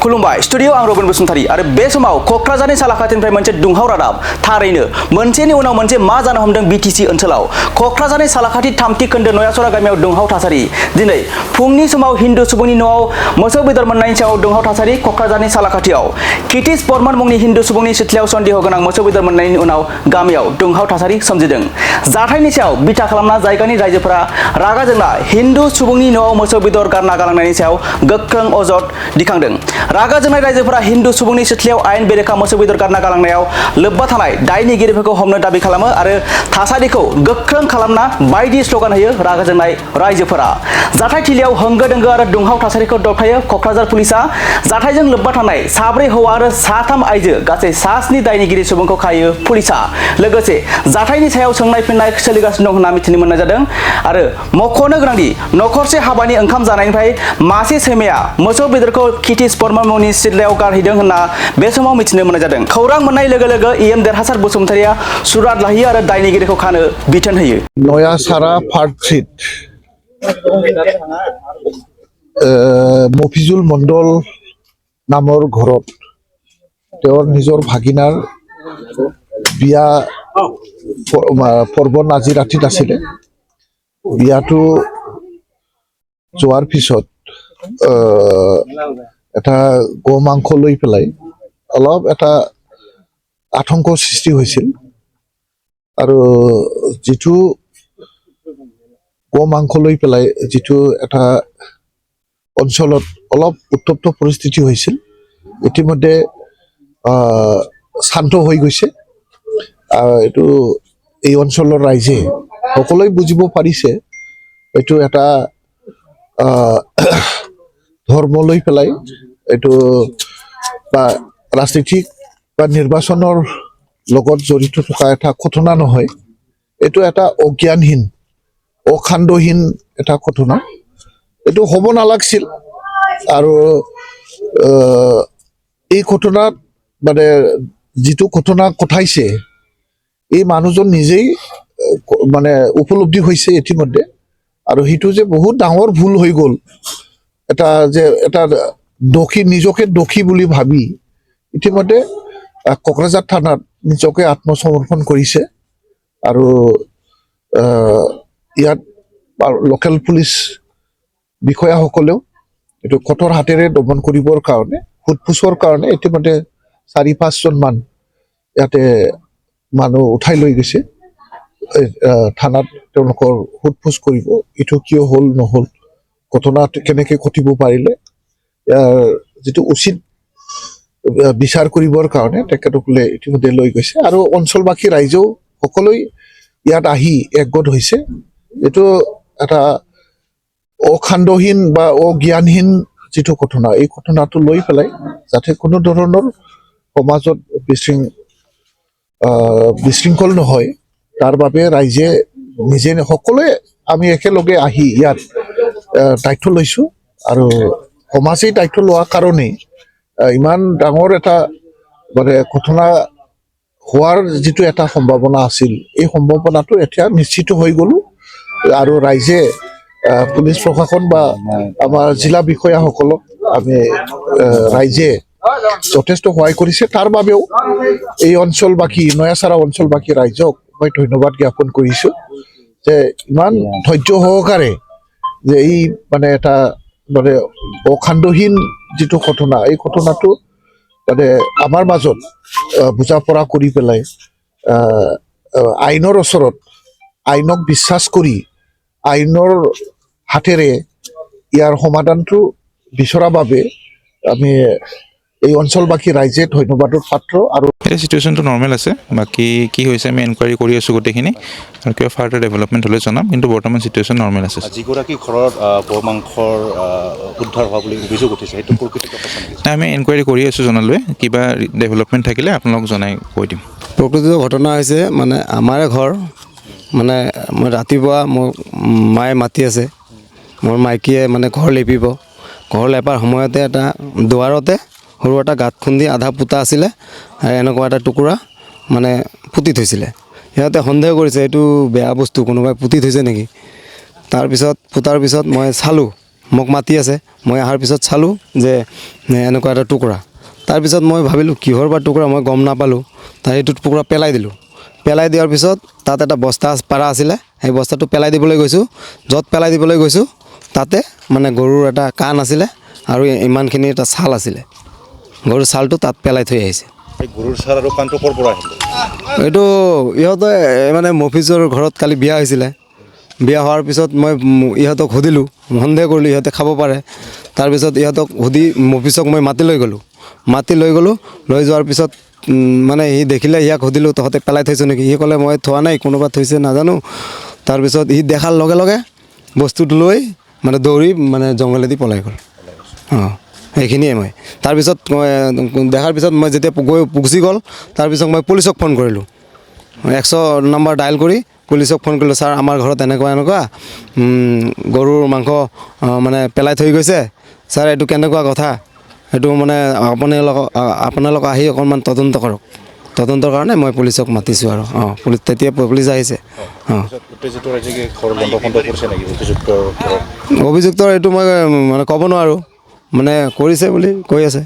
खुलुमबाय स्टुडियो आं रबिन बसुमतारी आरो बे समाव कक्राझारनि सालाकाथिनिफ्राय मोनसे दुंहाव रादाब थारैनो मोनसेनि उनाव मोनसे मा जानो हमदों बिटिसि ओनसोलाव कक्राझारनि सालाकाथि थामथि खोन्दो नयासरा गामियाव दुंहाव थासारि दिनै फुंनि समाव हिन्दु सुबुंनि न'आव मोसौ बेदर मोननायनि सायाव दुंहाव थासारि कक्राझारनि सालाकाथियाव किटिस बर्मन मुंनि हिन्दु सुबुंनि सिथ्लायाव सन्देह गोनां मोसौ बेदर मोननायनि उनाव गामियाव दुंहाव थासारि सोमजिदों जाथायनि सायाव बिथा खालामना जायगानि रायजोफोरा रागा जोंना हिन्दु सुबुंनि न'आव मोसौ बेदर गारना गालांनायनि सायाव गोख्रों अजद दिखांदों रागा जोंनाय रायजोफोरा हिन्दु सुबुंनि सिथ्लायाव आयेन बेरेखा मोसौ बेदर गारना गालांनायाव लोब्बा थानाय दायनिगिरिफोरखौ हमनो दाबि खालामो आरो थासारिखौ गोख्रों खालामना बायदि स्लगान होयो रागा जोंनाय रायजोफोरा जाथायथिलियाव होंगो दोंगो आरो दुंहाव थासारिखौ दबथायो कक्राझार पुलिसा जाथायजों लोब्बा थानाय 4 हौवा आरो 3 आइजो गासै 7 दायनिगिरि सुबुंखौ खायो पुलिसा लोगोसे जाथायनि सायाव सोंनाय फिननाय सोलिगासिनो दं होनना मिथिनो मोननाय जादों आरो मख'नो गोनांदि नखरसे हाबानि ओंखाम जानायनिफ्राय मासे सैमाया मोसौ बेदरखौ किटिस बर्मन मुंनि सिथ्लायाव गारहैदों होनना बे समाव मिथिनो मोननाय जादों खौरां मोननाय लोगो लोगो इएम देरहासार बसुमतारिया सुराद लाहैयो आरो दायनिगिरिखौ खानो बिथोन होयो नयासारा फार्टसिट মফিজুল মণ্ডল নামৰ ঘৰত তেওঁৰ নিজৰ ভাগিনাৰ বিয়া পৰ্বণ আজি ৰাতিত আছিলে বিয়াটো যোৱাৰ পিছত এটা গো মাংস লৈ পেলাই অলপ এটা আতংক সৃষ্টি হৈছিল আৰু যিটো গো মাংস লৈ পেলাই যিটো এটা অঞ্চলত অলপ উত্তপ্ত পৰিস্থিতি হৈছিল ইতিমধ্যে শান্ত হৈ গৈছে এইটো এই অঞ্চলৰ ৰাইজে সকলোৱে বুজিব পাৰিছে এইটো এটা ধৰ্ম লৈ পেলাই এইটো বা ৰাজনীতিক বা নিৰ্বাচনৰ লগত জড়িত থকা এটা ঘটনা নহয় এইটো এটা অজ্ঞানহীন অখাণ্ডহীন এটা ঘটনা এইটো হ'ব নালাগছিল আৰু এই ঘটনাত মানে যিটো ঘটনা ঘটাইছে এই মানুহজন নিজেই মানে উপলব্ধি হৈছে ইতিমধ্যে আৰু সেইটো যে বহুত ডাঙৰ ভুল হৈ গ'ল এটা যে এটা দোষী নিজকে দোষী বুলি ভাবি ইতিমধ্যে কোকৰাঝাৰ থানাত নিজকে আত্মসমৰ্পণ কৰিছে আৰু ইয়াত লোকেল পুলিচ বিষয়াসকলেও এইটো কঠোৰ হাতেৰে দমন কৰিবৰ কাৰণে সোধপোছৰ কাৰণে ইতিমধ্যে 4-5 জন মান ইয়াতে মানুহ উঠাই লৈ গৈছে থানাত তেওঁলোকৰ সোধপোছ কৰিব এইটো কিয় হ'ল নহ'ল ঘটনা কেনেকৈ ঘটিব পাৰিলে ইয়াৰ যিটো উচিত বিচাৰ কৰিবৰ কাৰণে তেখেতসকলে ইতিমধ্যে লৈ গৈছে আৰু অঞ্চলবাসী ৰাইজেও সকলোৱে ইয়াত আহি একগোট হৈছে এইটো এটা অখাণ্ডহীন বা অজ্ঞানহীন যিটো ঘটনা এই ঘটনাটো লৈ পেলাই যাতে কোনো ধৰণৰ সমাজত বিশৃংখল নহয় তাৰ বাবে ৰাইজে নিজে সকলোৱে আমি একেলগে আহি ইয়াত দায়িত্ব লৈছোঁ আৰু সমাজেই দায়িত্ব লোৱাৰ কাৰণেই ইমান ডাঙৰ এটা মানে ঘটনা হোৱাৰ যিটো এটা সম্ভাৱনা আছিল এই সম্ভাৱনাটো এতিয়া নিশ্চিত হৈ গ'লো আৰু ৰাইজে পুলিচ প্ৰশাসন বা আমাৰ জিলা বিষয়াসকলক আমি ৰাইজে যথেষ্ট সহায় কৰিছে তাৰ বাবেও এই অঞ্চলবাসী নয়াচাৰা অঞ্চলবাসী ৰাইজক মই ধন্যবাদ জ্ঞাপন কৰিছোঁ যে ইমান ধৈৰ্য সহকাৰে যে এই মানে এটা মানে অখাণ্ডহীন যিটো ঘটনা এই ঘটনাটো মানে আমাৰ মাজত বুজা পৰা কৰি পেলাই আইনৰ ওচৰত আইনক বিশ্বাস কৰি আইনৰ হাতেৰে ইয়াৰ সমাধানটো বিচৰাৰ বাবে আমি এই অঞ্চলবাসী ৰাইজে ধন্যবাদৰ পাত্ৰ আৰু এই সিচুৱেশ্যনটো নৰ্মেল আছে বাকী কি হৈছে আমি এনকুৱাৰী কৰি আছোঁ গোটেইখিনি আৰু কিবা ফাৰ্ডাৰ ডেভেলপমেণ্ট হ'লে জনাম কিন্তু বৰ্তমান সিচুৱেশ্যন নৰ্মেল আছে যিগৰাকী ঘৰত গো মাংসৰ উদ্ধাৰ হোৱা বুলি অভিযোগ উঠিছে সেইটো প্ৰকৃত নাই আমি এনকুৱাৰী কৰি আছোঁ জনালৈ কিবা ডেভেলপমেণ্ট থাকিলে আপোনালোকক জনাই কৈ দিম প্ৰকৃত ঘটনা হৈছে মানে আমাৰে ঘৰ মানে মই ৰাতিপুৱা মোৰ মায়ে মাতি আছে মোৰ মাইকীয়ে মানে ঘৰ লেপিব ঘৰ লেপাৰ সময়তে এটা দুৱাৰতে সৰু এটা গাঁত খুন্দি আধা পোতা আছিলে আৰু এনেকুৱা এটা টুকুৰা মানে পুতি থৈছিলে সিহঁতে সন্দেহ কৰিছে এইটো বেয়া বস্তু কোনোবাই পুতি থৈছে নেকি তাৰপিছত পোতাৰ পিছত মই চালোঁ মোক মাতি আছে। মই অহাৰ পিছত চালোঁ যে এনেকুৱা এটা টুকুৰা। তাৰপিছত মই ভাবিলোঁ কিহৰ বা টুকুৰা, মই গম নাপালোঁ। তাৰ সেইটো টুকুৰা পেলাই দিলোঁ। পেলাই দিয়াৰ পিছত তাত এটা বস্তা পাৰা আছিলে, সেই বস্তাটো পেলাই দিবলৈ গৈছোঁ। য'ত পেলাই দিবলৈ গৈছোঁ তাতে মানে গৰুৰ এটা কাণ আছিলে আৰু ইমানখিনি এটা ছাল আছিলে। গৰুৰ ছালটো তাত পেলাই থৈ আহিছে। এই গৰুৰ ছাল আৰু কাণটো ক'ৰ পৰা আহিলে? এইটো ইহঁতে মানে মফিজৰ ঘৰত কালি বিয়া হৈছিলে। বিয়া হোৱাৰ পিছত মই ইহঁতক সুধিলোঁ, সন্দেহ কৰিলোঁ ইহঁতে খাব পাৰে। তাৰপিছত ইহঁতক সুধি মফিজক মই মাতি লৈ গ'লোঁ। লৈ যোৱাৰ পিছত মানে সি দেখিলে, ইয়াক সুধিলোঁ তহঁতে পেলাই থৈছোঁ নেকি? সি ক'লে মই থোৱা নাই, কোনোবা থৈছে নাজানো। তাৰপিছত সি দেখাৰ লগে লগে বস্তুটো লৈ মানে দৌৰি মানে জংঘলেদি পলাই গ'ল। সেইখিনিয়ে মই তাৰপিছত দেখাৰ পিছত মই যেতিয়া গুচি গ'ল, তাৰপিছত মই পুলিচক ফোন কৰিলোঁ। 100 নম্বৰ ডায়েল কৰি পুলিচক ফোন কৰিলোঁ, ছাৰ আমাৰ ঘৰত এনেকুৱা গৰুৰ মাংস মানে পেলাই থৈ গৈছে, ছাৰ এইটো কেনেকুৱা কথা, সেইটো মানে আপোনালোক আহি অকণমান তদন্ত কৰক। তদন্তৰ কাৰণে মই পুলিচক মাতিছোঁ আৰু তেতিয়া পুলিচ আহিছে। উত্তেজিত ৰাইজে কি ঘৰ বন্ধ কৰিছে নেকি অভিযুক্তৰ? অভিযুক্তৰ এইটো মই মানে ক'ব নোৱাৰোঁ, মানে কৰিছে বুলি কৈ আছে।